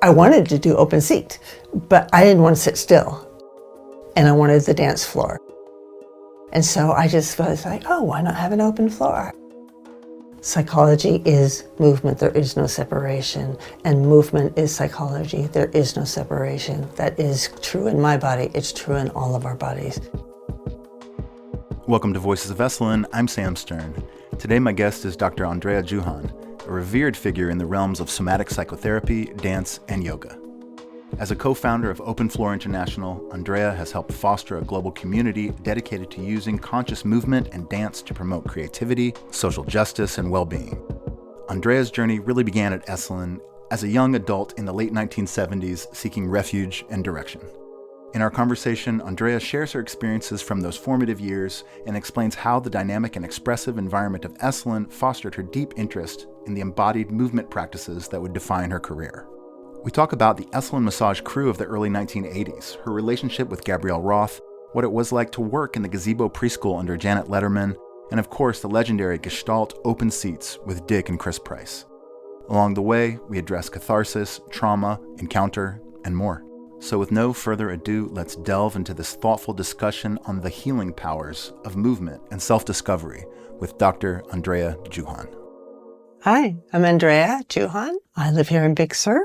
I wanted to do open seat, but I didn't want to sit still. And I wanted the dance floor. And so I just was like, oh, why not have an open floor? Psychology is movement. There is no separation. And movement is psychology. There is no separation. That is true in my body. It's true in all of our bodies. Welcome to Voices of Esalen. I'm Sam Stern. Today my guest is Dr. Andrea Juhan, a revered figure in the realms of somatic psychotherapy, dance, and yoga. As a co-founder of Open Floor International, Andrea has helped foster a global community dedicated to using conscious movement and dance to promote creativity, social justice, and well-being. Andrea's journey really began at Esalen as a young adult in the late 1970s seeking refuge and direction. In our conversation, Andrea shares her experiences from those formative years and explains how the dynamic and expressive environment of Esalen fostered her deep interest in the embodied movement practices that would define her career. We talk about the Esalen massage crew of the early 1980s, her relationship with Gabrielle Roth, what it was like to work in the gazebo preschool under Janet Ledterman, and of course the legendary Gestalt open seats with Dick and Chris Price. Along the way, we address catharsis, trauma, encounter, and more. So with no further ado, let's delve into this thoughtfur discussion on the healing powers of movement and self-discovery with Dr. Andrea Juhan. Hi, I'm Andrea Juhan. I live here in Big Sur.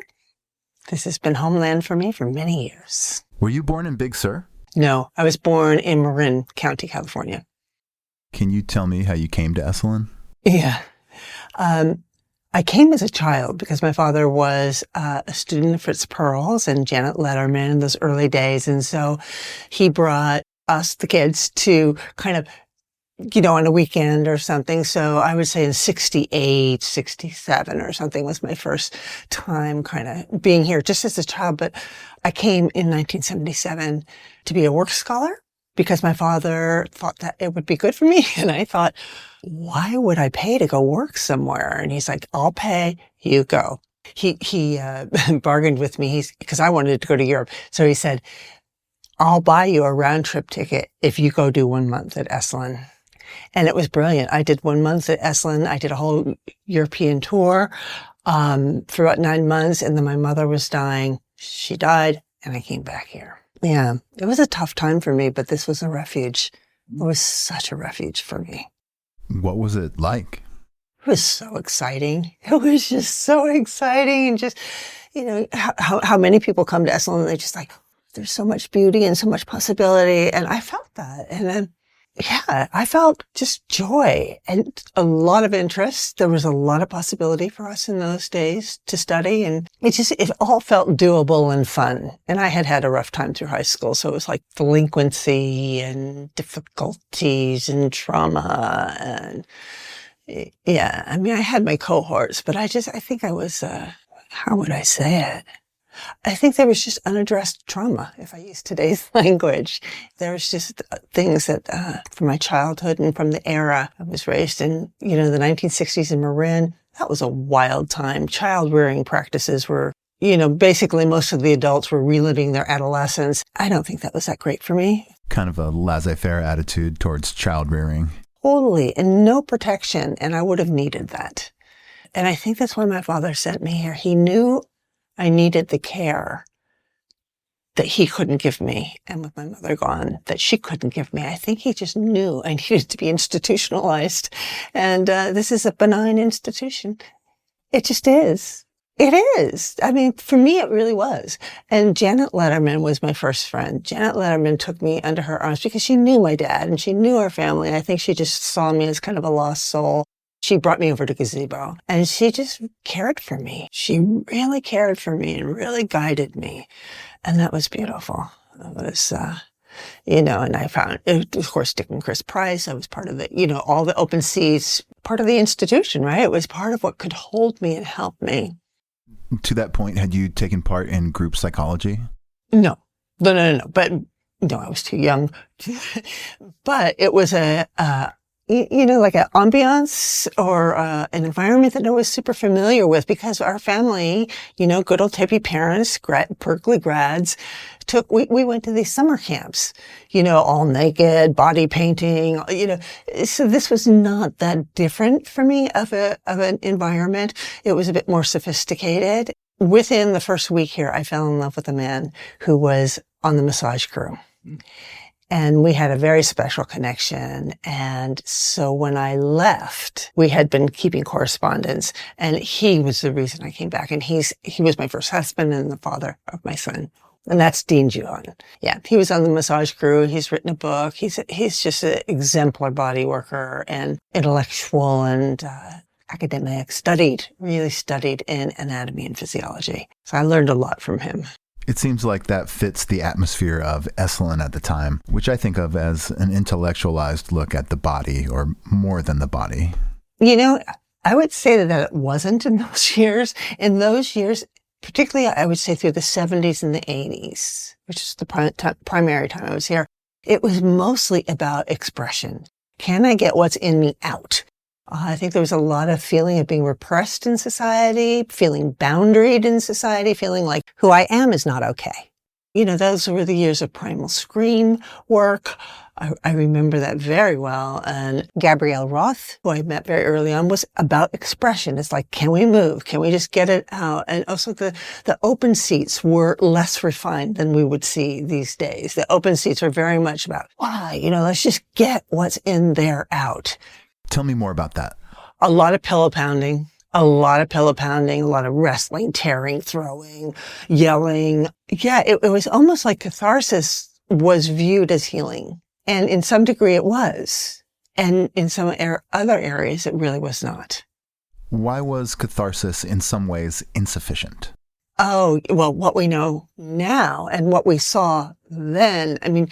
This has been homeland for me for many years. Were you born in Big Sur? No, I was born in Marin County, California. Can you tell me how you came to Esalen? Yeah. I came as a child because my father was a student of Fritz Perls and Janet Ledterman in those early days. And so he brought us, the kids, to kind of, on a weekend or something. So I would say in 68, 67 or something was my first time kind of being here just as a child. But I came in 1977 to be a work scholar because my father thought that it would be good for me. And I thought, why would I pay to go work somewhere? And he's like, I'll pay, you go. He bargained with me because I wanted to go to Europe. So he said, I'll buy you a round trip ticket if you go do 1 month at Esalen. And it was brilliant. I did 1 month at Esalen. I did a whole European tour for about 9 months. And then my mother was dying. She died and I came back here. Yeah, it was a tough time for me, but this was a refuge. It was such a refuge for me. What was it like? It was so exciting. It was just so exciting. And just, how many people come to Esalen and they're just like, there's so much beauty and so much possibility. And I felt that. And then, I felt just joy and a lot of interest. There was a lot of possibility for us in those days to study. And it all felt doable and fun. And I had a rough time through high school. So it was like delinquency and difficulties and trauma. And I had my cohorts, but I think I was, how would I say it? I think there was just unaddressed trauma, if I use today's language. There was just things that, from my childhood and from the era I was raised in, the 1960s in Marin, that was a wild time. Child rearing practices were, basically most of the adults were reliving their adolescence. I don't think that was that great for me. Kind of a laissez-faire attitude towards child rearing. Totally. And no protection. And I would have needed that. And I think that's why my father sent me here. He knew I needed the care that he couldn't give me, and with my mother gone, that she couldn't give me. I think he just knew I needed to be institutionalized. And this is a benign institution. It just is. It is. I mean, for me, it really was. And Janet Ledterman was my first friend. Janet Ledterman took me under her arms because she knew my dad and she knew our family. I think she just saw me as kind of a lost soul. She brought me over to gazebo and she just cared for me. She really cared for me and really guided me. And that was beautiful. It was, and I found, of course, Dick and Chris Price. I was part of the, all the open seats, part of the institution, right? It was part of what could hold me and help me. To that point, had you taken part in group psychology? No. But no, I was too young. But it was like an ambiance or an environment that I was super familiar with because our family, good old typey parents, Berkeley grads, we went to these summer camps, all naked, body painting, so this was not that different for me of an environment. It was a bit more sophisticated. Within the first week here, I fell in love with a man who was on the massage crew. And we had a very special connection. And so when I left, we had been keeping correspondence, and he was the reason I came back. And he was my first husband and the father of my son. And that's Dean Juhan. Yeah, he was on the massage crew. He's written a book. He's just an exemplar body worker and intellectual and academic, really studied in anatomy and physiology. So I learned a lot from him. It seems like that fits the atmosphere of Esalen at the time, which I think of as an intellectualized look at the body, or more than the body. You know, I would say that it wasn't in those years. In those years, particularly I would say through the 70s and the 80s, which is the primary time I was here, it was mostly about expression. Can I get what's in me out? I think there was a lot of feeling of being repressed in society, feeling boundaried in society, feeling like who I am is not okay. You know, those were the years of primal scream work. I remember that very well. And Gabrielle Roth, who I met very early on, was about expression. It's like, can we move? Can we just get it out? And also the open seats were less refined than we would see these days. The open seats are very much about, let's just get what's in there out. Tell me more about that. A lot of pillow pounding, a lot of wrestling, tearing, throwing, yelling. Yeah, it was almost like catharsis was viewed as healing. And in some degree it was. And in some other areas it really was not. Why was catharsis in some ways insufficient? Oh, well, what we know now and what we saw then, I mean,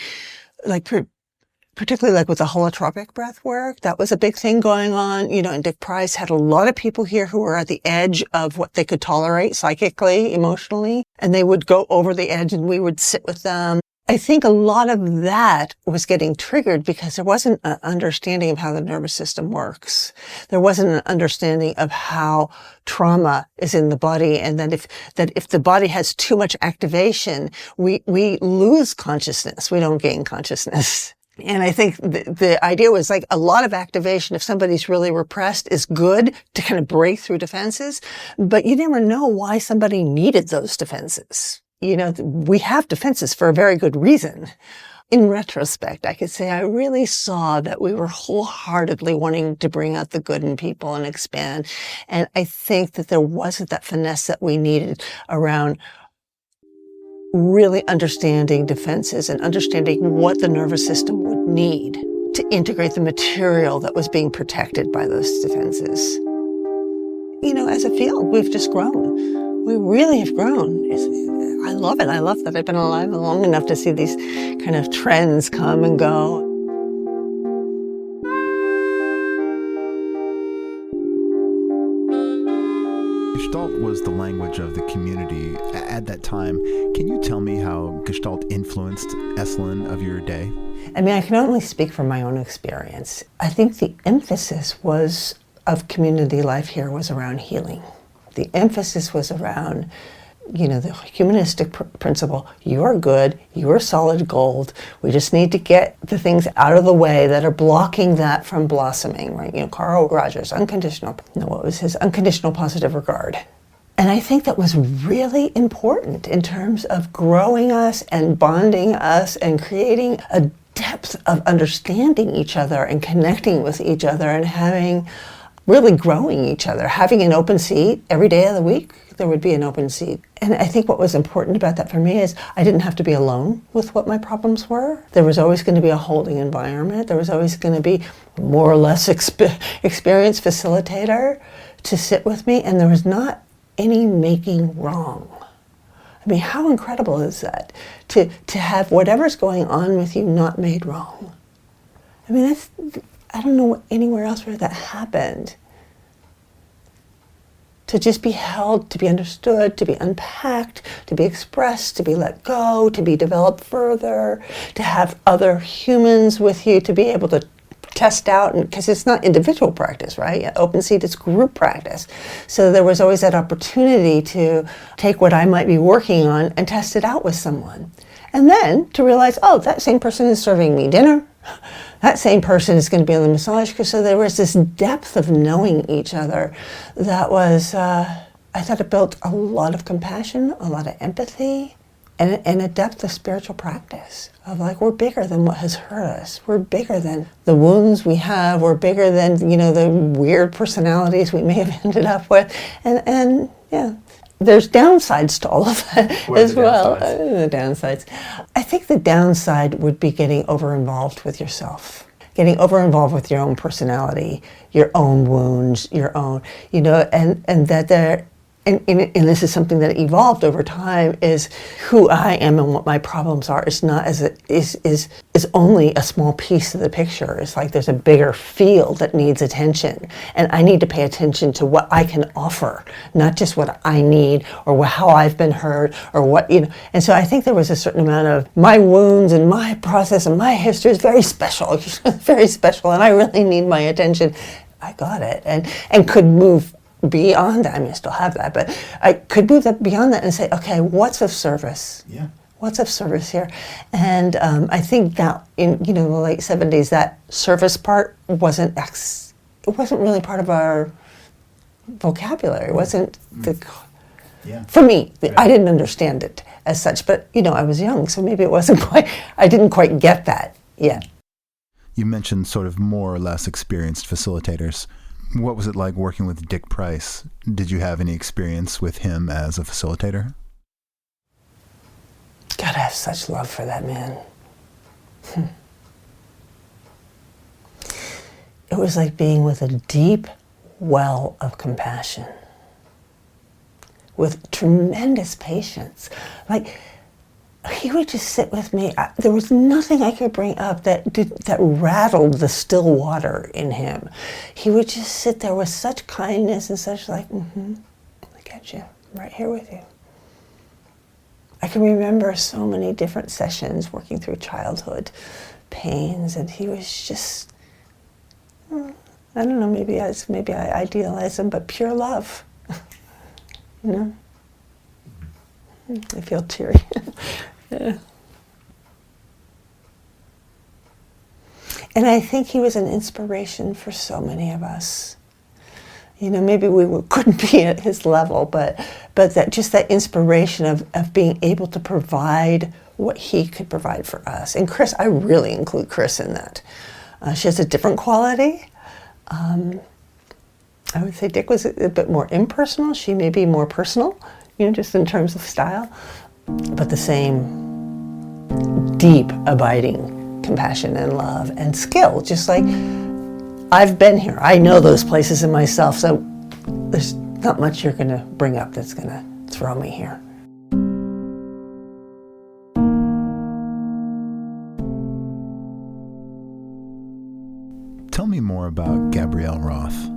particularly like with the holotropic breath work, that was a big thing going on. You know, and Dick Price had a lot of people here who were at the edge of what they could tolerate psychically, emotionally, and they would go over the edge and we would sit with them. I think a lot of that was getting triggered because there wasn't an understanding of how the nervous system works. There wasn't an understanding of how trauma is in the body, and that if the body has too much activation, we lose consciousness. We don't gain consciousness. And I think the idea was like a lot of activation, if somebody's really repressed, is good to kind of break through defenses, but you never know why somebody needed those defenses. You know, we have defenses for a very good reason. In retrospect, I could say I really saw that we were wholeheartedly wanting to bring out the good in people and expand. And I think that there wasn't that finesse that we needed around really understanding defenses and understanding what the nervous system would need to integrate the material that was being protected by those defenses. You know, as a field, we've just grown. We really have grown. I love it. I love that I've been alive long enough to see these kind of trends come and go. Gestalt was the language of the community at that time. Can you tell me how Gestalt influenced Esalen of your day? I mean, I can only speak from my own experience. I think the emphasis of community life here was around healing. The emphasis was around, the humanistic principle. You're good, you're solid gold. We just need to get the things out of the way that are blocking that from blossoming, right? Carl Rogers, what was his unconditional positive regard? And I think that was really important in terms of growing us and bonding us and creating a depth of understanding each other and connecting with each other and really growing each other. Having an open seat every day of the week, there would be an open seat. And I think what was important about that for me is I didn't have to be alone with what my problems were. There was always going to be a holding environment. There was always going to be a more or less experienced facilitator to sit with me, and there was not any making wrong. I mean, how incredible is that? To have whatever's going on with you not made wrong. I mean, I don't know anywhere else where that happened. To just be held, to be understood, to be unpacked, to be expressed, to be let go, to be developed further, to have other humans with you, to be able to test out, because it's not individual practice, right? Open seat is group practice. So there was always that opportunity to take what I might be working on and test it out with someone. And then to realize, that same person is serving me dinner. That same person is going to be on the massage. So there was this depth of knowing each other that was I thought it built a lot of compassion, a lot of empathy, and a depth of spiritual practice of like, we're bigger than what has hurt us. We're bigger than the wounds we have. We're bigger than, the weird personalities we may have ended up with. And yeah, there's downsides to all of that as well. The downsides. I think the downside would be getting over-involved with yourself. Getting over-involved with your own personality, your own wounds, your own, and that there, and this is something that evolved over time, is who I am and what my problems are. It's not is only a small piece of the picture. It's like there's a bigger field that needs attention, and I need to pay attention to what I can offer, not just what I need or how I've been hurt or what. And so I think there was a certain amount of my wounds and my process and my history is very special, very special, and I really need my attention. I got it, and could move beyond that. I mean, I still have that, but I could move beyond that and say, okay, what's of service? Yeah. What's of service here? And I think that in the late 70s, that service part wasn't really part of our vocabulary. It wasn't for me. Right. I didn't understand it as such, but I was young, so maybe it wasn't quite. I didn't quite get that yet. You mentioned sort of more or less experienced facilitators. What was it like working with Dick Price? Did you have any experience with him as a facilitator? God, I have such love for that man. It was like being with a deep well of compassion, with tremendous patience. Like, he would just sit with me. There was nothing I could bring up that rattled the still water in him. He would just sit there with such kindness and such I get you. I'm right here with you. I can remember so many different sessions working through childhood pains, and he was just, I don't know, maybe I idealize him, but pure love. I feel teary. Yeah. And I think he was an inspiration for so many of us. Maybe we couldn't be at his level, but that inspiration of being able to provide what he could provide for us. And Chris, I really include Chris in that. She has a different quality. I would say Dick was a bit more impersonal. She may be more personal, just in terms of style. But the same deep, abiding compassion and love and skill. Just like, I've been here. I know those places in myself, so there's not much you're going to bring up that's going to throw me here. Tell me more about Gabrielle Roth.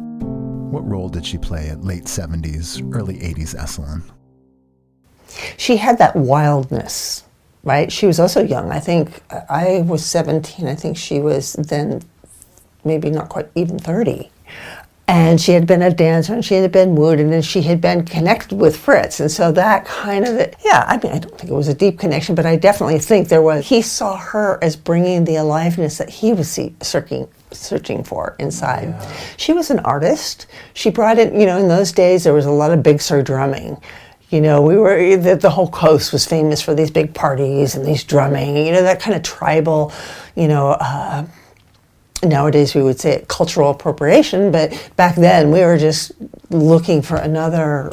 What role did she play at late 70s, early 80s Esalen? She had that wildness, right? She was also young. I think I was 17. I think she was then maybe not quite even 30. And she had been a dancer, and she had been wooed, and then she had been connected with Fritz. And so that kind of, I don't think it was a deep connection, but I definitely think he saw her as bringing the aliveness that he was searching for inside. Yeah. She was an artist. She brought it, in those days there was a lot of big sur drumming. The whole coast was famous for these big parties and these drumming, that kind of tribal, nowadays we would say cultural appropriation, but back then we were just looking for it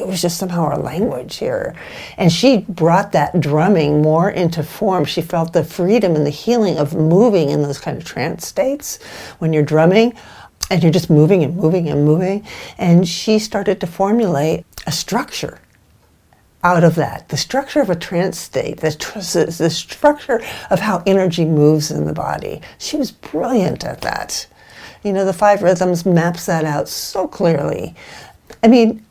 was just somehow our language here. And she brought that drumming more into form. She felt the freedom and the healing of moving in those kind of trance states when you're drumming and you're just moving and moving and moving. And she started to formulate a structure out of that, the structure of a trance state, the structure of how energy moves in the body. She was brilliant at that. The 5 rhythms maps that out so clearly. I mean,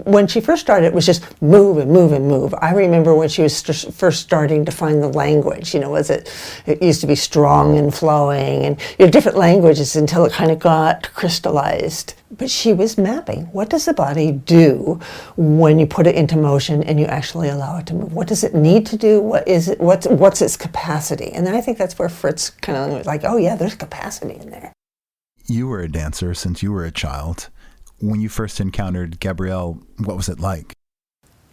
when she first started, it was just move and move and move. I remember when she was first starting to find the language, it used to be strong and flowing and different languages until it kind of got crystallized. But she was mapping. What does the body do when you put it into motion and you actually allow it to move? What does it need to do? What is it? What's its capacity? And then I think that's where Fritz kind of was like, oh yeah, there's capacity in there. You were a dancer since you were a child. When you first encountered Gabrielle, what was it like?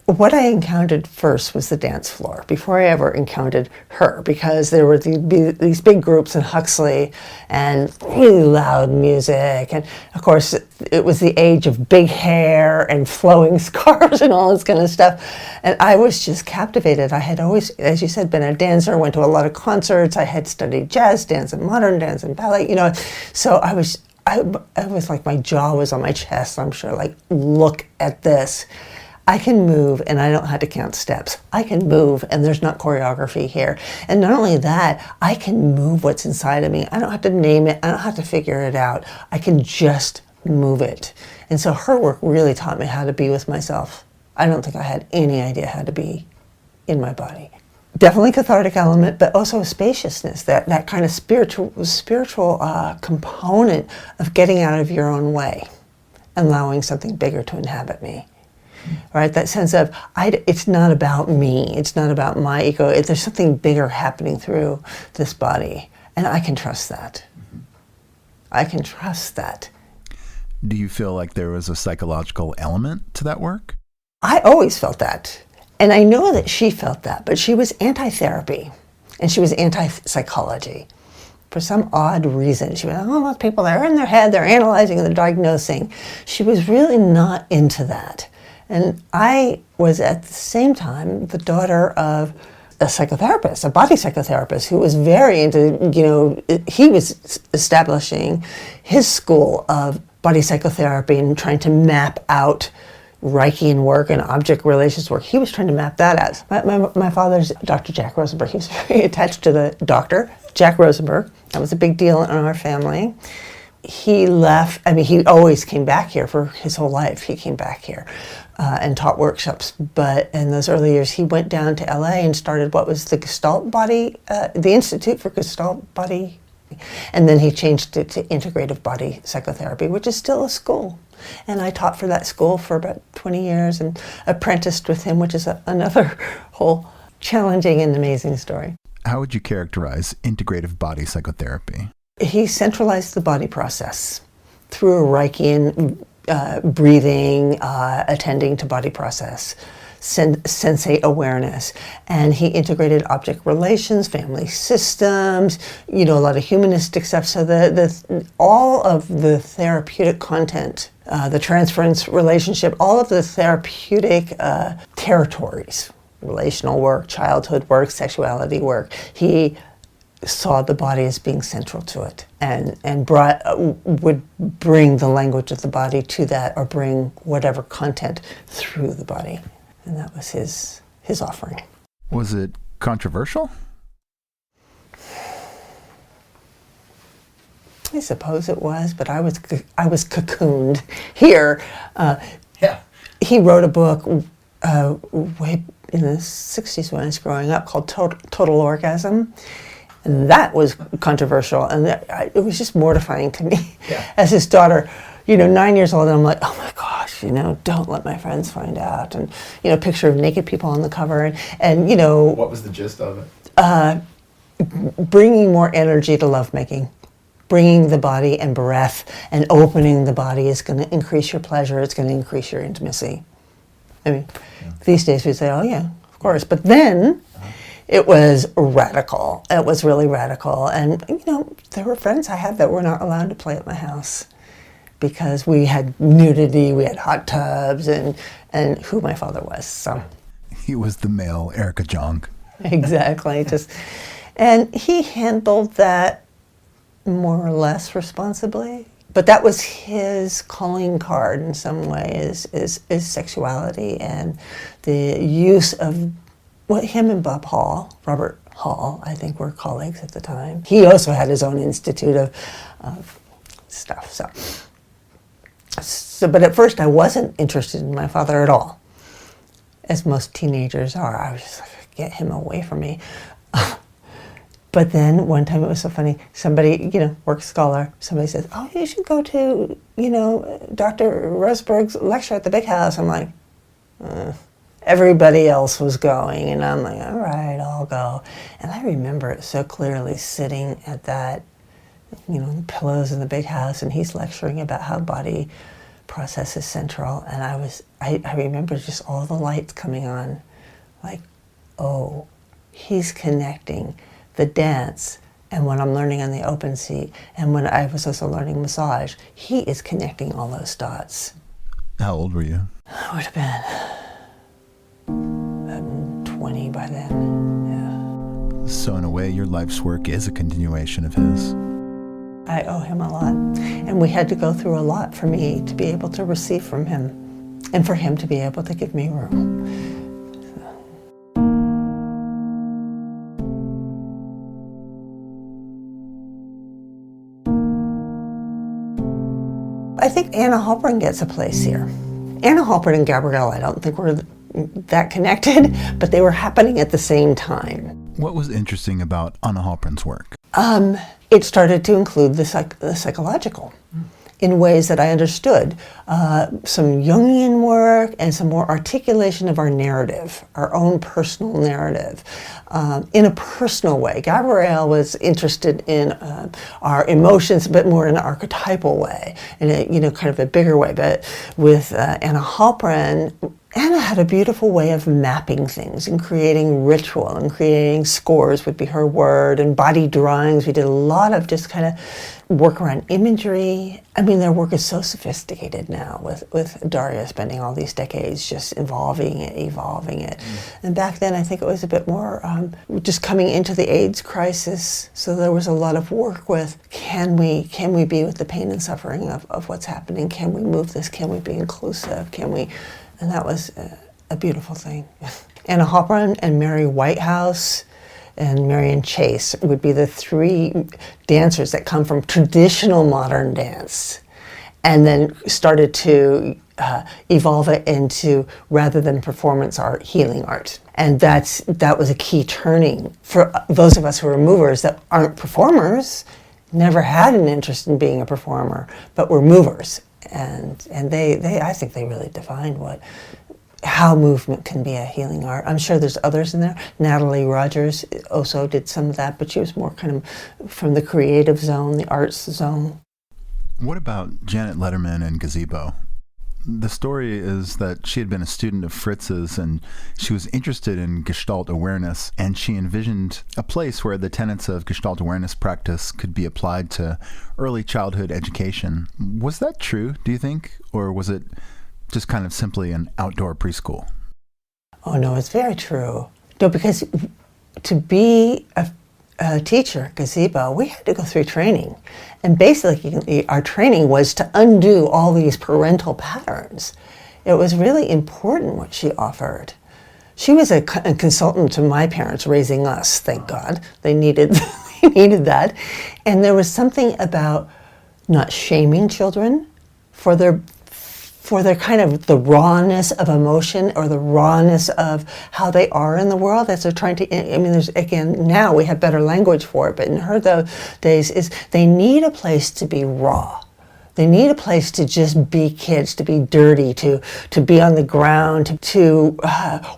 What I encountered first was the dance floor before I ever encountered her, because there were these big groups in Huxley and really loud music. And of course, it was the age of big hair and flowing scarves and all this kind of stuff. And I was just captivated. I had always, as you said, been a dancer, went to a lot of concerts. I had studied jazz, dance and modern dance and ballet, So I was like, my jaw was on my chest. I'm sure, like, look at this. I can move and I don't have to count steps. I can move and there's not choreography here. And not only that, I can move what's inside of me. I don't have to name it. I don't have to figure it out. I can just move it. And so her work really taught me how to be with myself. I don't think I had any idea how to be in my body. Definitely cathartic element, but also a spaciousness, that kind of spiritual component of getting out of your own way and allowing something bigger to inhabit me. Right, that sense of, it's not about me, it's not about my ego, there's something bigger happening through this body, and I can trust that. I can trust that. Do you feel like there was a psychological element to that work? I always felt that, and I know that she felt that, but she was anti-therapy, and she was anti-psychology. For some odd reason, she went, those people, they're in their head, they're analyzing and they're diagnosing. She was really not into that. And I was at the same time the daughter of a psychotherapist, a body psychotherapist, who was very into, he was establishing his school of body psychotherapy and trying to map out Reichian work and object relations work. He was trying to map that out. My father's Dr. Jack Rosenberg. He was very attached to the doctor, Jack Rosenberg. That was a big deal in our family. He left, he always came back here for his whole life. He came back here and taught workshops. But in those early years, he went down to LA and started what was the Gestalt Body, the Institute for Gestalt Body. And then he changed it to Integrative Body Psychotherapy, which is still a school. And I taught for that school for about 20 years and apprenticed with him, which is another whole challenging and amazing story. How would you characterize integrative body psychotherapy? He centralized the body process through a Reichian breathing, attending to body process, sensate awareness. And he integrated object relations, family systems, a lot of humanistic stuff. So all of the therapeutic content, the transference relationship, all of the therapeutic territories, relational work, childhood work, sexuality work, he saw the body as being central to it and would bring the language of the body to that, or bring whatever content through the body. And that was his offering. Was it controversial? I suppose it was, but I was cocooned here. He wrote a book way in the 60s when I was growing up called Total Orgasm. And that was controversial, and it was just mortifying to me as his daughter, 9 years old, and I'm like, oh my gosh, don't let my friends find out. And, picture of naked people on the cover, and What was the gist of it? Bringing more energy to lovemaking. Bringing the body and breath and opening the body is going to increase your pleasure, it's going to increase your intimacy. These days we say, oh yeah, of course. But then, it was radical. It was really radical. And, there were friends I had that were not allowed to play at my house because we had nudity, we had hot tubs, and who my father was. So He was the male Erica Jong. Exactly. And he handled that more or less responsibly. But that was his calling card in some ways, is sexuality and the use of him and Robert Hall, I think, were colleagues at the time. He also had his own institute of stuff. So, but at first I wasn't interested in my father at all, as most teenagers are. I was just like, get him away from me. But then one time it was so funny, somebody, work scholar, somebody says, oh, you should go to, Dr. Rosenberg's lecture at the big house. I'm like, everybody else was going, and I'm like, all right, I'll go. And I remember it so clearly, sitting at that, the pillows in the big house, and he's lecturing about how body process is central. And I remember just all the lights coming on, like, oh, he's connecting the dance. And when I'm learning on the open seat, and when I was also learning massage, he is connecting all those dots. How old were you? I would have been 20 by then, yeah. So in a way, your life's work is a continuation of his. I owe him a lot. And we had to go through a lot for me to be able to receive from him, and for him to be able to give me room. I think Anna Halpern gets a place here. Anna Halpern and Gabrielle, I don't think were that connected, but they were happening at the same time. What was interesting about Anna Halpern's work? It started to include the psychological in ways that I understood. Some Jungian work and some more articulation of our narrative, our own personal narrative, in a personal way. Gabrielle was interested in our emotions, but more in an archetypal way, in a kind of a bigger way. But with Anna Halpern, Anna had a beautiful way of mapping things and creating ritual and creating scores would be her word, and body drawings. We did a lot of just kind of work around imagery. I mean, their work is so sophisticated now with Daria spending all these decades just evolving it. And back then, I think it was a bit more just coming into the AIDS crisis. So there was a lot of work with, can we be with the pain and suffering of what's happening? Can we move this? Can we be inclusive? And that was a beautiful thing. Anna Halpern and Mary Whitehouse and Marion Chase would be the three dancers that come from traditional modern dance and then started to evolve it into, rather than performance art, healing art. And that was a key turning for those of us who are movers that aren't performers, never had an interest in being a performer, but were movers. And they I think they really defined how movement can be a healing art. I'm sure there's others in there. Natalie Rogers also did some of that, but she was more kind of from the creative zone, the arts zone. What about Janet Ledterman and Gazebo? The story is that she had been a student of Fritz's and she was interested in Gestalt awareness, and she envisioned a place where the tenets of Gestalt awareness practice could be applied to early childhood education. Was that true, do you think? Or was it just kind of simply an outdoor preschool? Oh, no, it's very true. No, because to be a teacher at Gazebo, we had to go through training. And basically, our training was to undo all these parental patterns. It was really important what she offered. She was a consultant to my parents raising us, thank God. They needed that. And there was something about not shaming children for their kind of the rawness of emotion or the rawness of how they are in the world as they're trying to, I mean, there's, again, now we have better language for it, but in her days is they need a place to be raw. They need a place to just be kids, to be dirty, to be on the ground, to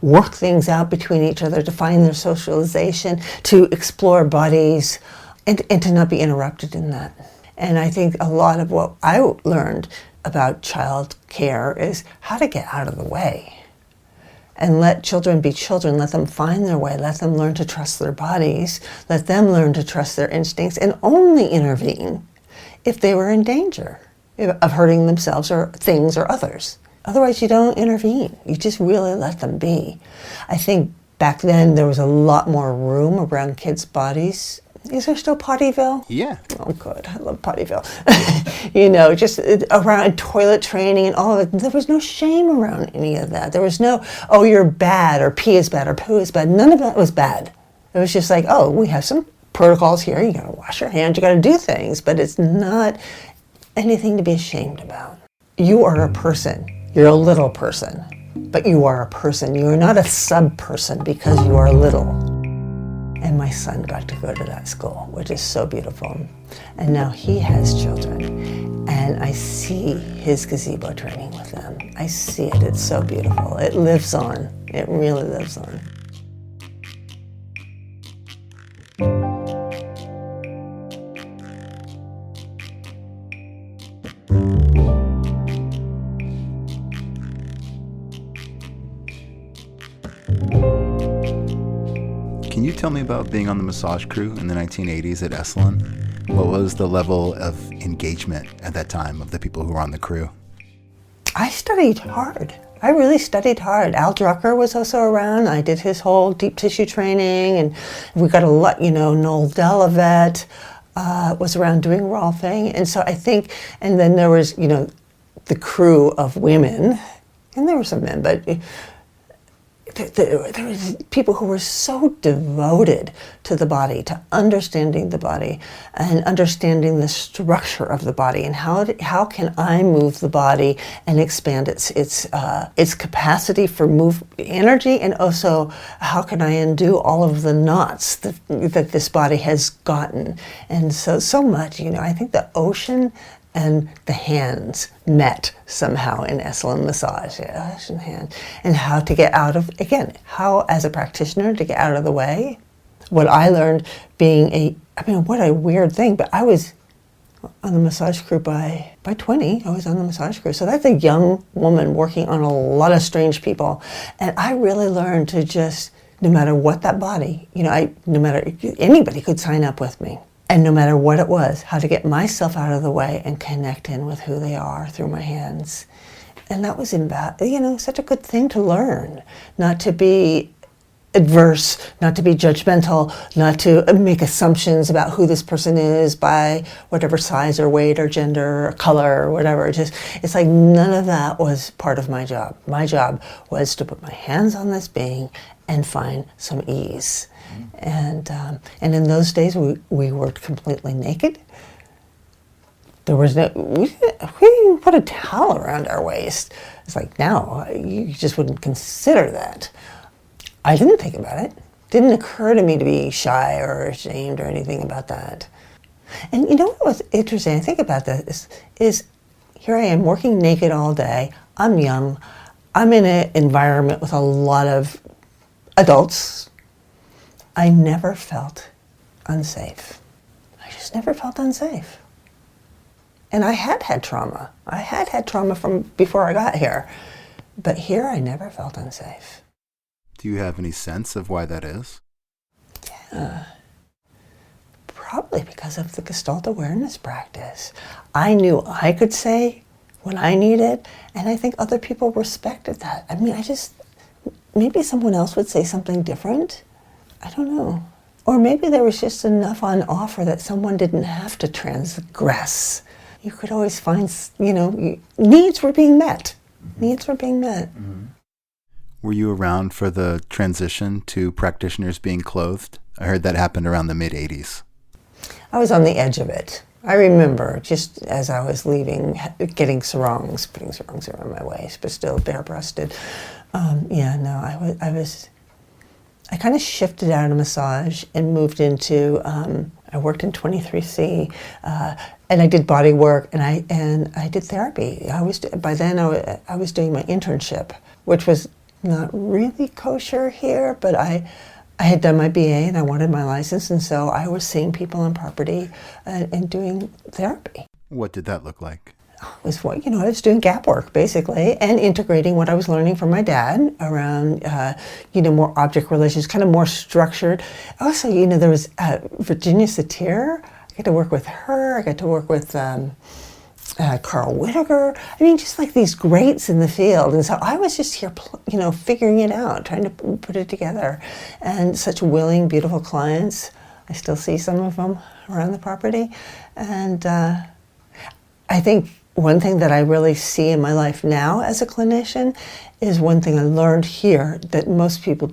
work things out between each other, to find their socialization, to explore bodies, and to not be interrupted in that. And I think a lot of what I learned about child care is how to get out of the way and let children be children, let them find their way, let them learn to trust their bodies, let them learn to trust their instincts, and only intervene if they were in danger of hurting themselves or things or others. Otherwise, you don't intervene. You just really let them be. I think back then there was a lot more room around kids' bodies. Is there still Pottyville? Yeah. Oh, good. I love Pottyville. Just around toilet training and all of it. There was no shame around any of that. There was no, oh, you're bad, or pee is bad, or poo is bad. None of that was bad. It was just like, oh, we have some protocols here. You got to wash your hands. You got to do things. But it's not anything to be ashamed about. You are a person. You're a little person. But you are a person. You are not a sub-person because you are little. And my son got to go to that school, which is so beautiful. And now he has children. And I see his gazebo training with them. I see it. It's so beautiful. It lives on. It really lives on. Can you tell me about being on the massage crew in the 1980s at Esalen? What was the level of engagement at that time of the people who were on the crew? I studied hard. I really studied hard. Al Drucker was also around. I did his whole deep tissue training, and we got a lot, Noel Delavet was around doing Rolfing. And so I think, and then there was, the crew of women, and there were some men, but there were people who were so devoted to the body, to understanding the body and understanding the structure of the body, and how can I move the body and expand its capacity for energy, and also how can I undo all of the knots that this body has gotten. And so much, I think the ocean and the hands met somehow in Esalen massage, ocean hand, and how to get out of, again, how as a practitioner to get out of the way. What I learned being what a weird thing, but I was on the massage crew by 20, I was on the massage crew. So that's a young woman working on a lot of strange people. And I really learned to just, no matter what that body, no matter, anybody could sign up with me. And no matter what it was, how to get myself out of the way and connect in with who they are through my hands. And that was, such a good thing to learn. Not to be adverse, not to be judgmental, not to make assumptions about who this person is by whatever size or weight or gender or color or whatever. It's like none of that was part of my job. My job was to put my hands on this being and find some ease. And in those days, we worked completely naked. There was we didn't put a towel around our waist. It's like now, you just wouldn't consider that. I didn't think about it. Didn't occur to me to be shy or ashamed or anything about that. And what was interesting, I think about that, is here I am working naked all day. I'm young. I'm in an environment with a lot of adults. I never felt unsafe. I just never felt unsafe. And I had trauma. I had trauma from before I got here. But here I never felt unsafe. Do you have any sense of why that is? Yeah. Probably because of the Gestalt awareness practice. I knew I could say what I needed, and I think other people respected that. Maybe someone else would say something different. I don't know. Or maybe there was just enough on offer that someone didn't have to transgress. You could always find, needs were being met. Needs were being met. Mm-hmm. Were you around for the transition to practitioners being clothed? I heard that happened around the mid-'80s. I was on the edge of it. I remember just as I was leaving, getting sarongs, putting sarongs around my waist, but still bare-breasted. I kind of shifted out of massage and moved into, I worked in 23C, and I did body work, and I did therapy. By then I was doing my internship, which was not really kosher here, but I had done my BA and I wanted my license, and so I was seeing people on property and doing therapy. What did that look like? I was doing gap work basically, and integrating what I was learning from my dad around, more object relations, kind of more structured. Also, there was Virginia Satir. I got to work with her. I got to work with Carl Whittaker. Just like these greats in the field. And so I was just here, figuring it out, trying to put it together. And such willing, beautiful clients. I still see some of them around the property. And I think one thing that I really see in my life now as a clinician is one thing I learned here that most people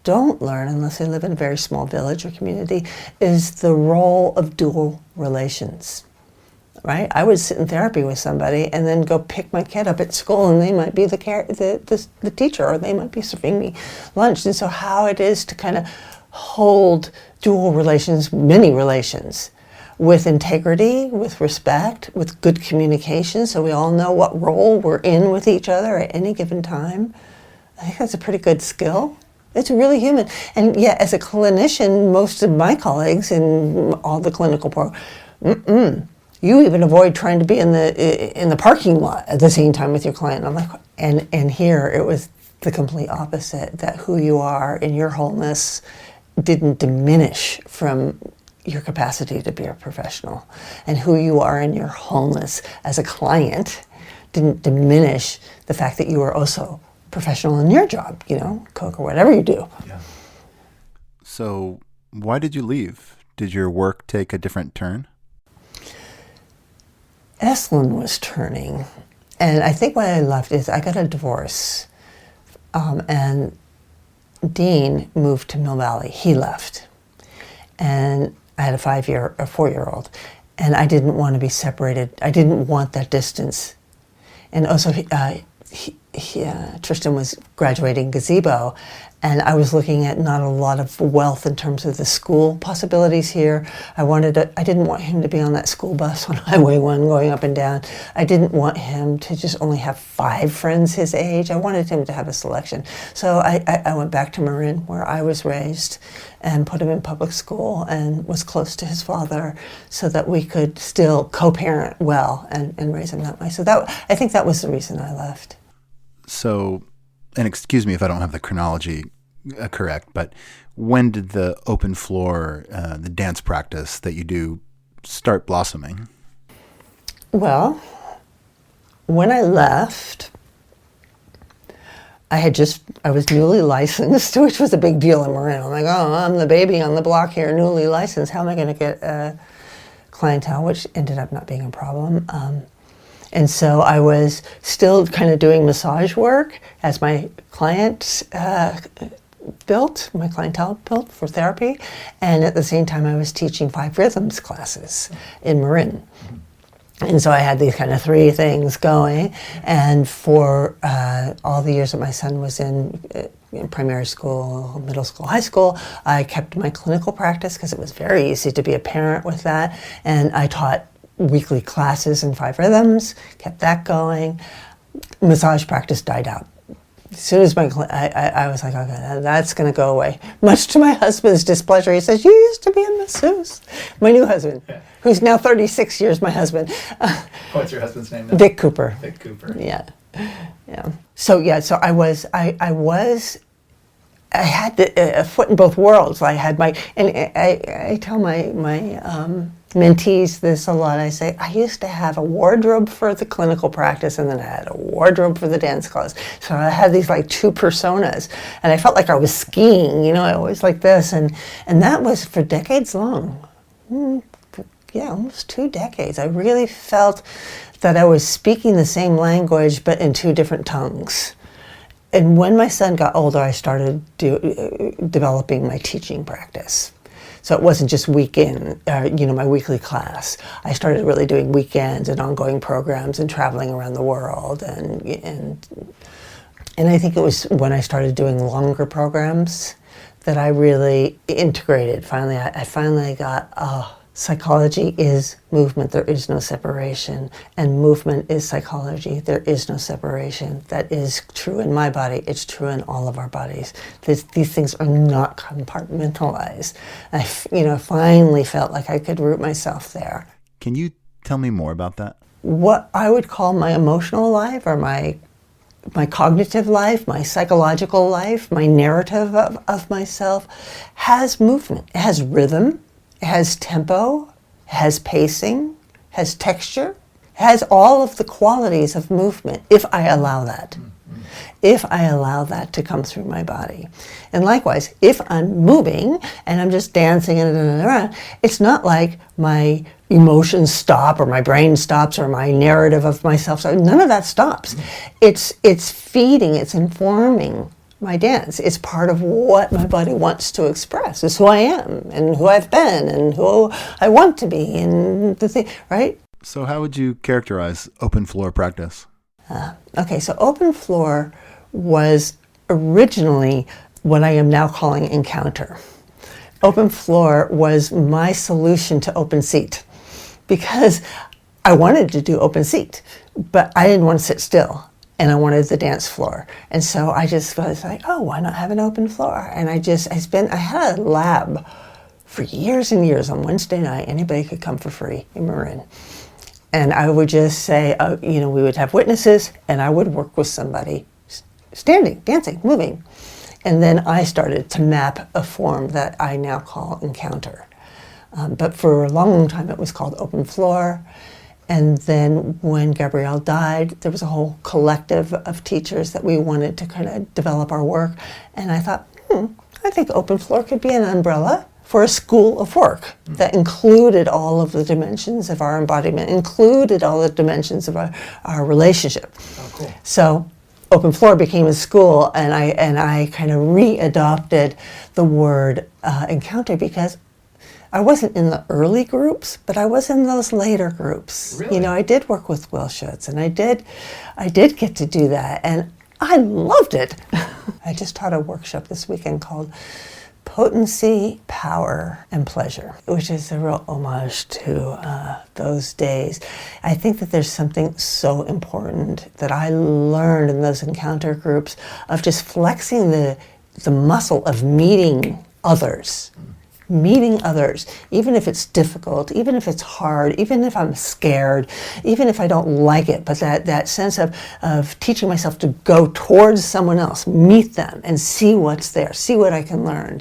don't learn unless they live in a very small village or community, is the role of dual relations. Right? I would sit in therapy with somebody and then go pick my kid up at school, and they might be the teacher, or they might be serving me lunch. And so how it is to kind of hold dual relations, many relations, with integrity, with respect, with good communication, so we all know what role we're in with each other at any given time. I think that's a pretty good skill. It's really human. And yet, as a clinician, most of my colleagues in all the clinical programs, you even avoid trying to be in the parking lot at the same time with your client. I'm like, and here it was the complete opposite, that who you are in your wholeness didn't diminish from your capacity to be a professional. And who you are in your wholeness as a client didn't diminish the fact that you were also professional in your job, cook or whatever you do. Yeah. So why did you leave? Did your work take a different turn? Esalen was turning. And I think why I left is I got a divorce. And Dean moved to Mill Valley. He left. And I had a 4-year-old. And I didn't want to be separated. I didn't want that distance. And also, Tristan was graduating gazebo, and I was looking at not a lot of wealth in terms of the school possibilities here. I didn't want him to be on that school bus on Highway 1 going up and down. I didn't want him to just only have 5 friends his age. I wanted him to have a selection. So I went back to Marin, where I was raised, and put him in public school and was close to his father so that we could still co-parent well and raise him that way. So I think that was the reason I left. So, and excuse me if I don't have the chronology correct, but when did the open floor, the dance practice that you do start blossoming? Well, when I left, I was newly licensed, which was a big deal in Marin. I'm like, oh, I'm the baby on the block here, newly licensed. How am I going to get clientele, which ended up not being a problem. And so I was still kind of doing massage work as my clientele built for therapy. And at the same time, I was teaching 5 rhythms classes in Marin. And so I had these kind of 3 things going. And for all the years that my son was in primary school, middle school, high school, I kept my clinical practice because it was very easy to be a parent with that. And I taught weekly classes in 5 rhythms, kept that going. Massage practice died out. As soon as I was like, okay, that's going to go away. Much to my husband's displeasure, he says, you used to be a masseuse. My new husband, who's now 36 years my husband. What's your husband's name now? Vic Cooper. Vic Cooper. Yeah. So I had a foot in both worlds. I had I tell my mentees this a lot. I say, I used to have a wardrobe for the clinical practice, and then I had a wardrobe for the dance class. So I had these 2 personas, and I felt like I was skiing, I always like this, and that was for decades long. Almost 2 decades. I really felt that I was speaking the same language, but in 2 different tongues. And when my son got older, I started developing my teaching practice. So it wasn't just weekend, my weekly class. I started really doing weekends and ongoing programs and traveling around the world. And I think it was when I started doing longer programs that I really integrated. Finally, I finally got, psychology is movement, there is no separation. And movement is psychology, there is no separation. That is true in my body, it's true in all of our bodies. These things are not compartmentalized. I finally felt like I could root myself there. Can you tell me more about that? What I would call my emotional life, or my cognitive life, my psychological life, my narrative of myself, has movement. It has rhythm. It has tempo, it has pacing, has texture, has all of the qualities of movement, if I allow that. If I allow that to come through my body. And likewise, if I'm moving and I'm just dancing and around, it's not like my emotions stop or my brain stops or my narrative of myself. So none of that stops. It's feeding, it's informing my dance. It's part of what my body wants to express. It's who I am and who I've been and who I want to be and the thing, right? So how would you characterize open floor practice? Okay, so open floor was originally what I am now calling encounter. Open floor was my solution to open seat because I wanted to do open seat, but I didn't want to sit still. And I wanted the dance floor. And so I just was like, oh, why not have an open floor? And I had a lab for years and years. On Wednesday night, anybody could come for free in Marin. And I would just say, we would have witnesses, and I would work with somebody standing, dancing, moving. And then I started to map a form that I now call encounter. But for a long, long time, it was called open floor. And then when Gabrielle died, there was a whole collective of teachers that we wanted to kind of develop our work. And I thought, I think open floor could be an umbrella for a school of work that included all of the dimensions of our embodiment, included all the dimensions of our relationship. Oh, cool. So open floor became a school, and I kind of readopted the word encounter because I wasn't in the early groups, but I was in those later groups. Really? You know, I did work with Will Schutz, and I did get to do that, and I loved it. I just taught a workshop this weekend called Potency, Power, and Pleasure, which is a real homage to those days. I think that there's something so important that I learned in those encounter groups of just flexing the muscle of meeting others. Meeting others, even if it's difficult, even if it's hard, even if I'm scared, even if I don't like it, but that sense of teaching myself to go towards someone else, meet them and see what's there, see what I can learn.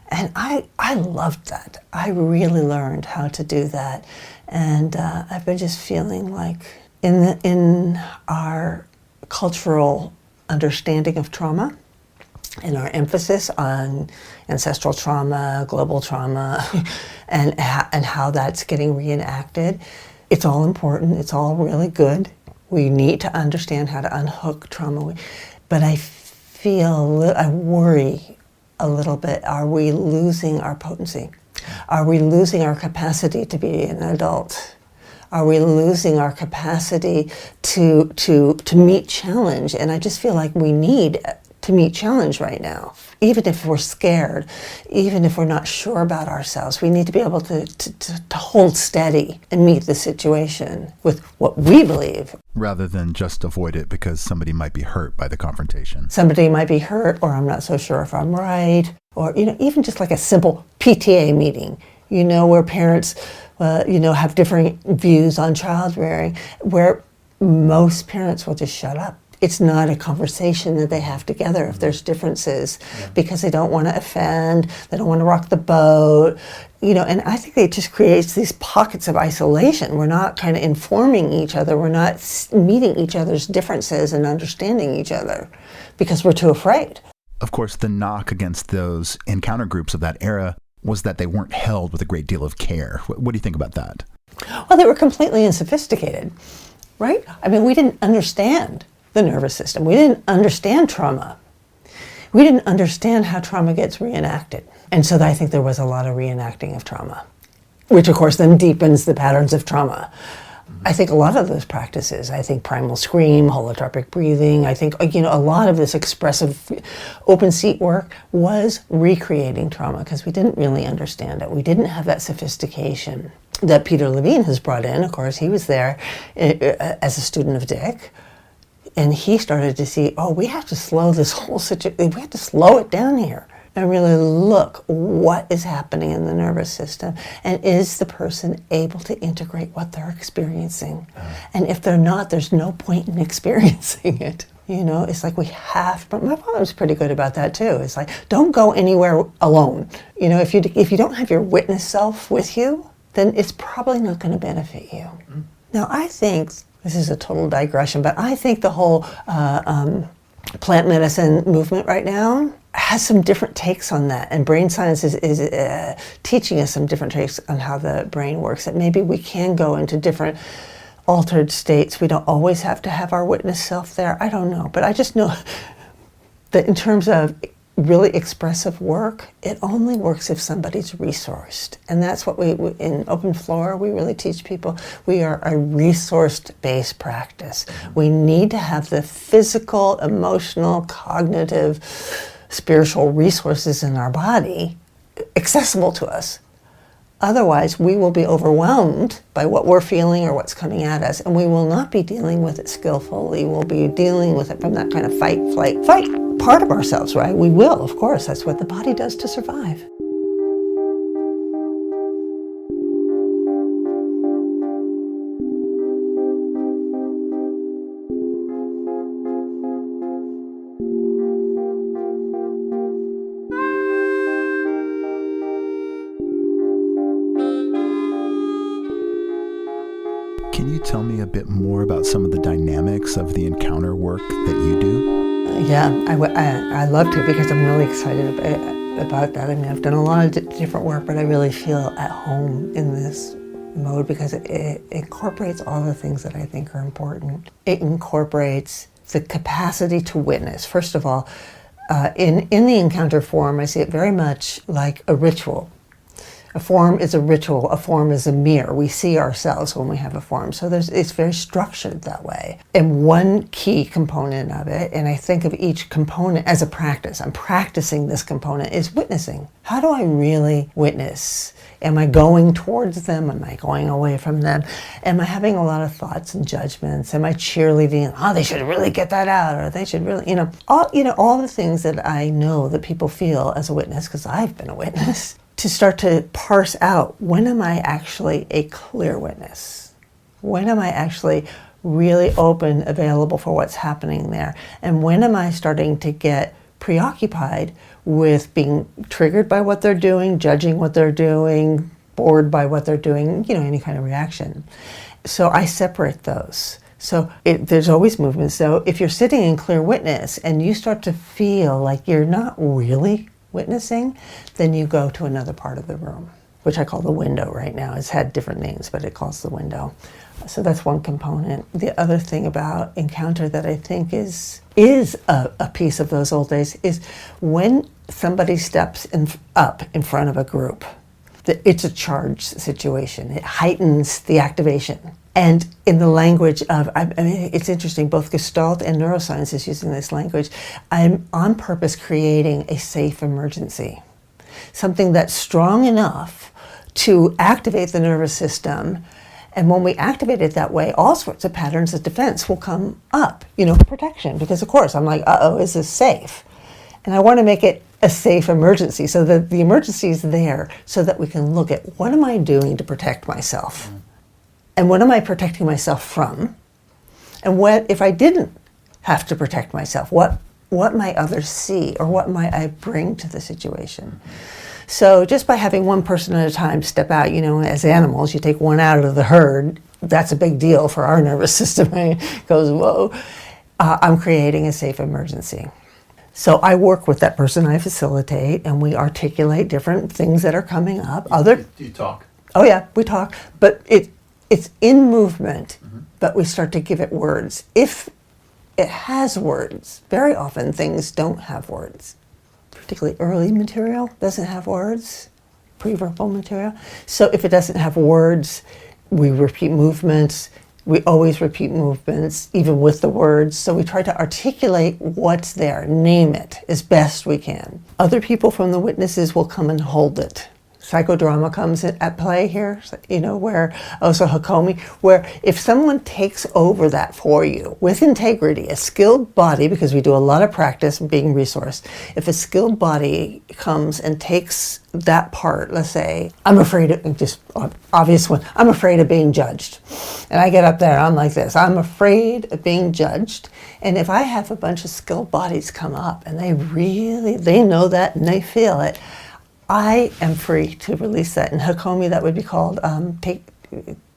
And I loved that. I really learned how to do that. And I've been just feeling like in our cultural understanding of trauma, and our emphasis on ancestral trauma, global trauma, and how that's getting reenacted. It's all important. It's all really good. We need to understand how to unhook trauma. But I worry a little bit. Are we losing our potency? Are we losing our capacity to be an adult? Are we losing our capacity to meet challenge? And I just feel like we need to meet challenge right now. Even if we're scared, even if we're not sure about ourselves, we need to be able to hold steady and meet the situation with what we believe. Rather than just avoid it because somebody might be hurt by the confrontation. Somebody might be hurt, or I'm not so sure if I'm right, or even just like a simple PTA meeting, where parents have different views on child rearing, where most parents will just shut up. It's not a conversation that they have together if there's differences, because they don't want to offend, they don't want to rock the boat, and I think it just creates these pockets of isolation. We're not kind of informing each other, we're not meeting each other's differences and understanding each other because we're too afraid. Of course, the knock against those encounter groups of that era was that they weren't held with a great deal of care. What do you think about that? Well, they were completely unsophisticated, right? I mean, we didn't understand the nervous system. We didn't understand trauma. We didn't understand how trauma gets reenacted. And so I think there was a lot of reenacting of trauma, which of course then deepens the patterns of trauma. I think a lot of those practices, I think primal scream, holotropic breathing, I think, a lot of this expressive open seat work was recreating trauma because we didn't really understand it. We didn't have that sophistication that Peter Levine has brought in. Of course, he was there as a student of Dick. And he started to see, we have to slow this whole situation, we have to slow it down here and really look what is happening in the nervous system, and is the person able to integrate what they're experiencing? And if they're not, there's no point in experiencing it. It's like we have, but my father was pretty good about that too. It's like, don't go anywhere alone. If you don't have your witness self with you, then it's probably not going to benefit you. Now, I think, this is a total digression, but I think the whole plant medicine movement right now has some different takes on that, and brain science is teaching us some different takes on how the brain works, that maybe we can go into different altered states. We don't always have to have our witness self there. I don't know, but I just know that in terms of really expressive work, it only works if somebody's resourced. And that's what we in Open Floor, we really teach people. We are a resourced-based practice. We need to have the physical, emotional, cognitive, spiritual resources in our body accessible to us. Otherwise, we will be overwhelmed by what we're feeling or what's coming at us, and we will not be dealing with it skillfully. We'll be dealing with it from that kind of fight, flight, fight part of ourselves, right? We will, of course. That's what the body does to survive. Can you tell me a bit more about some of the dynamics of the encounter work that you do? Yeah, I love to, because I'm really excited about that. I mean, I've done a lot of different work, but I really feel at home in this mode because it incorporates all the things that I think are important. It incorporates the capacity to witness. First of all, in the encounter form, I see it very much like a ritual. A form is a ritual, a form is a mirror. We see ourselves when we have a form. So it's very structured that way. And one key component of it, and I think of each component as a practice, I'm practicing this component, is witnessing. How do I really witness? Am I going towards them? Am I going away from them? Am I having a lot of thoughts and judgments? Am I cheerleading? Oh, they should really get that out, or they should really, all the things that I know that people feel as a witness, because I've been a witness. To start to parse out, when am I actually a clear witness? When am I actually really open, available for what's happening there? And when am I starting to get preoccupied with being triggered by what they're doing, judging what they're doing, bored by what they're doing, any kind of reaction? So I separate those. So there's always movement. So if you're sitting in clear witness and you start to feel like you're not really witnessing, then you go to another part of the room, which I call the window right now. It's had different names, but it calls the window. So that's one component. The other thing about encounter that I think is a piece of those old days is when somebody steps up in front of a group, it's a charged situation. It heightens the activation. And in the language of, it's interesting, both Gestalt and neuroscience is using this language. I'm on purpose creating a safe emergency, something that's strong enough to activate the nervous system. And when we activate it that way, all sorts of patterns of defense will come up, protection, because of course I'm like, is this safe? And I want to make it a safe emergency so that the emergency is there so that we can look at what am I doing to protect myself? And what am I protecting myself from? And what if I didn't have to protect myself? What might others see, or what might I bring to the situation? So just by having one person at a time step out, as animals, you take one out of the herd, that's a big deal for our nervous system, right? It goes, whoa. I'm creating a safe emergency. So I work with that person, I facilitate, and we articulate different things that are coming up. Do you talk? Oh yeah, we talk, but it's in movement, but we start to give it words. If it has words, very often things don't have words. Particularly early material doesn't have words, pre-verbal material. So if it doesn't have words, we repeat movements. We always repeat movements, even with the words. So we try to articulate what's there, name it as best we can. Other people from the witnesses will come and hold it. Psychodrama comes at play here, where also Hakomi, where if someone takes over that for you with integrity, a skilled body, because we do a lot of practice being resourced, if a skilled body comes and takes that part, let's say, I'm afraid of, just obvious one, I'm afraid of being judged. And I get up there, I'm like this, I'm afraid of being judged. And if I have a bunch of skilled bodies come up and they know that and they feel it, I am free to release that. In Hakomi, that would be called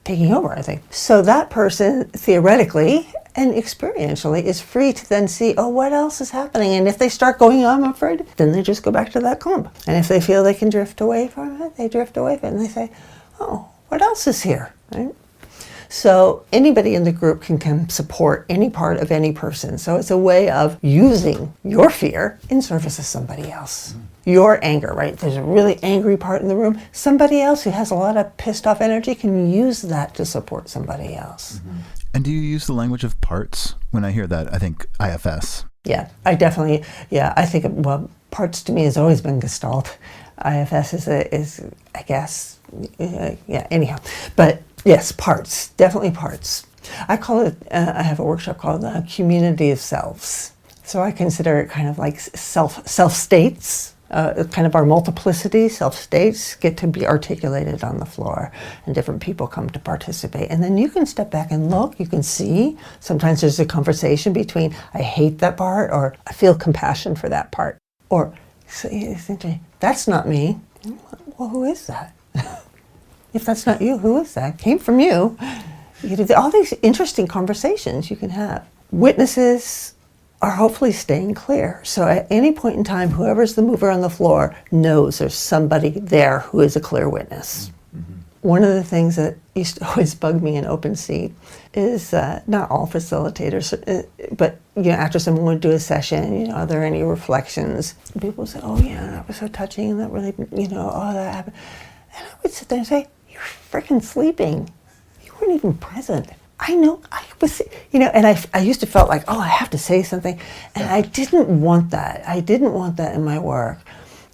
taking over, I think. So that person, theoretically and experientially, is free to then see, what else is happening? And if they start going, I'm afraid, then they just go back to that clump. And if they feel they can drift away from it, they drift away from it. And they say, what else is here, right? So anybody in the group can support any part of any person. So it's a way of using your fear in service of somebody else. Your anger, right? There's a really angry part in the room. Somebody else who has a lot of pissed off energy can use that to support somebody else. Mm-hmm. And do you use the language of parts? When I hear that, I think IFS. Yeah, I think, parts to me has always been Gestalt. IFS is I guess, anyhow. But yes, parts, definitely parts. I call it, I have a workshop called the Community of Selves. So I consider it kind of like self-states. Kind of our multiplicity, self-states get to be articulated on the floor, and different people come to participate. And then you can step back and look, you can see. Sometimes there's a conversation between, I hate that part, or I feel compassion for that part. Or, that's not me. Well, who is that? If that's not you, who is that? Came from you. All these interesting conversations you can have. Witnesses are hopefully staying clear. So at any point in time, whoever's the mover on the floor knows there's somebody there who is a clear witness. Mm-hmm. One of the things that used to always bug me in open seat is not all facilitators, but after someone would do a session, are there any reflections? People say, "Oh yeah, that was so touching. That really, oh that happened." And I would sit there and say, "You're freaking sleeping. You weren't even present." I know, I was, and I used to felt like, I have to say something. And I didn't want that. I didn't want that in my work.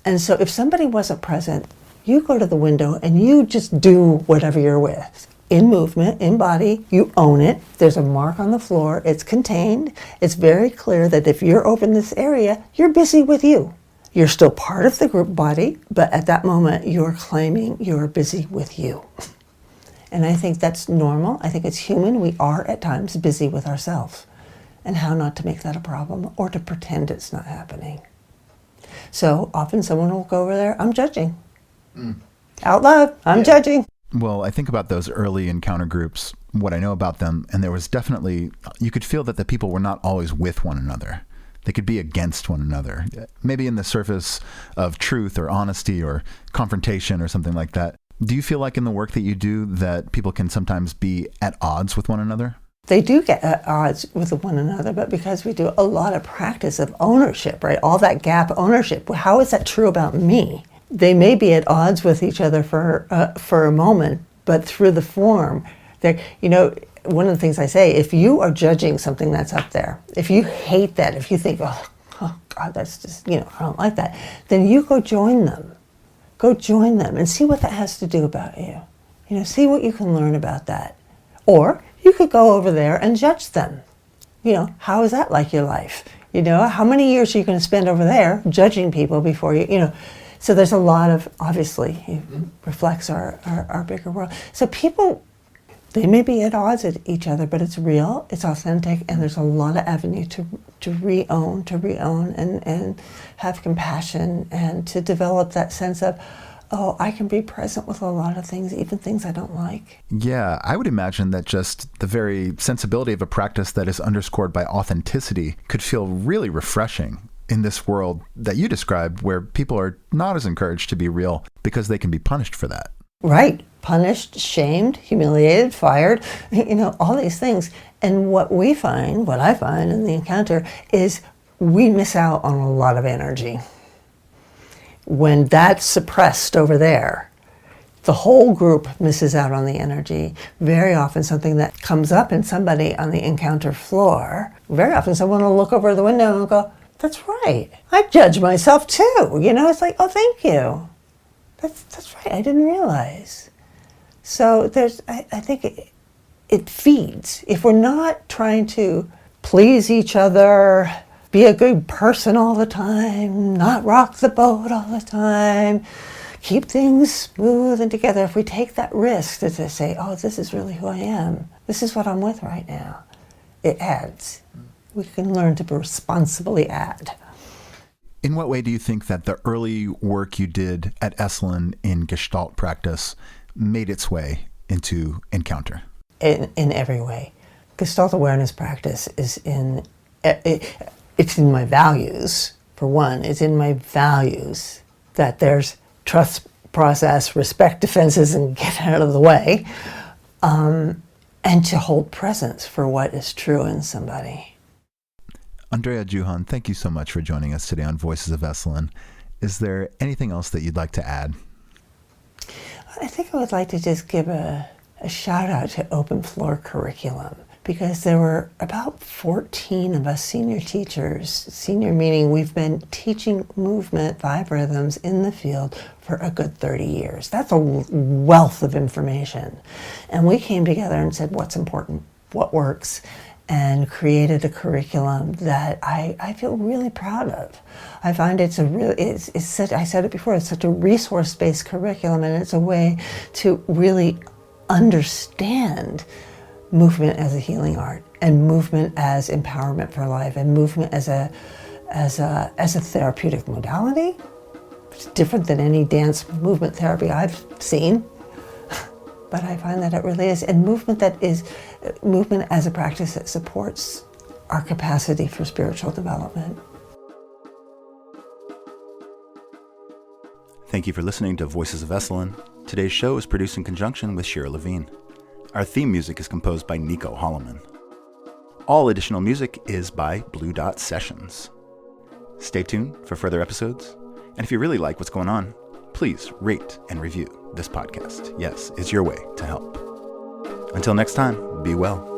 And so if somebody wasn't present, you go to the window and you just do whatever you're with. In movement, in body, you own it. There's a mark on the floor. It's contained. It's very clear that if you're open this area, you're busy with you. You're still part of the group body, but at that moment, you're claiming you're busy with you. And I think that's normal. I think it's human. We are at times busy with ourselves. And how not to make that a problem or to pretend it's not happening. So often someone will go over there, "I'm judging." Out loud, I'm judging. Well, I think about those early encounter groups, what I know about them, and there was definitely, you could feel that the people were not always with one another. They could be against one another, maybe in the surface of truth or honesty or confrontation or something like that. Do you feel like in the work that you do that people can sometimes be at odds with one another? They do get at odds with one another, but because we do a lot of practice of ownership, right? All that gap ownership. How is that true about me? They may be at odds with each other for a moment, but through the form, one of the things I say, if you are judging something that's up there, if you hate that, if you think, oh God, that's just, I don't like that, then you go join them. Go join them and see what that has to do about you. See what you can learn about that. Or you could go over there and judge them. How is that like your life? How many years are you going to spend over there judging people before you, So there's a lot of, obviously, it reflects our bigger world. So people, they may be at odds with each other, but it's real, it's authentic, and there's a lot of avenue to re-own and have compassion and to develop that sense of, I can be present with a lot of things, even things I don't like. Yeah, I would imagine that just the very sensibility of a practice that is underscored by authenticity could feel really refreshing in this world that you described, where people are not as encouraged to be real because they can be punished for that. Right. Punished, shamed, humiliated, fired, all these things. And what I find in the encounter is we miss out on a lot of energy. When that's suppressed over there, the whole group misses out on the energy. Very often something that comes up in somebody on the encounter floor, very often someone will look over the window and go, "That's right. I judge myself too." It's like, "Oh, thank you. That's right. I didn't realize." So I think it feeds. If we're not trying to please each other, be a good person all the time, not rock the boat all the time, keep things smooth and together, if we take that risk to say, this is really who I am, this is what I'm with right now, it adds. We can learn to responsibly add. In what way do you think that the early work you did at Esalen in Gestalt practice made its way into Encounter? In every way. Gestalt awareness practice is it's in my values. For one, it's in my values that there's trust process, respect defenses, and get out of the way, and to hold presence for what is true in somebody. Andrea Juhan, thank you so much for joining us today on Voices of Esalen. Is there anything else that you'd like to add? I think I would like to just give a shout out to Open Floor Curriculum, because there were about 14 of us senior teachers, senior meaning we've been teaching movement, 5 rhythms in the field for a good 30 years. That's a wealth of information. And we came together and said, what's important, what works, and created a curriculum that I feel really proud of. I find it's such, I said it before, it's such a resource-based curriculum, and it's a way to really understand movement as a healing art, and movement as empowerment for life, and movement as a therapeutic modality. It's different than any dance movement therapy I've seen. but I find that it really is. And movement as a practice that supports our capacity for spiritual development. Thank you for listening to Voices of Esalen. Today's show is produced in conjunction with Shira Levine. Our theme music is composed by Nico Holloman. All additional music is by Blue Dot Sessions. Stay tuned for further episodes. And if you really like what's going on, please rate and review this podcast. Yes, it's your way to help. Until next time, be well.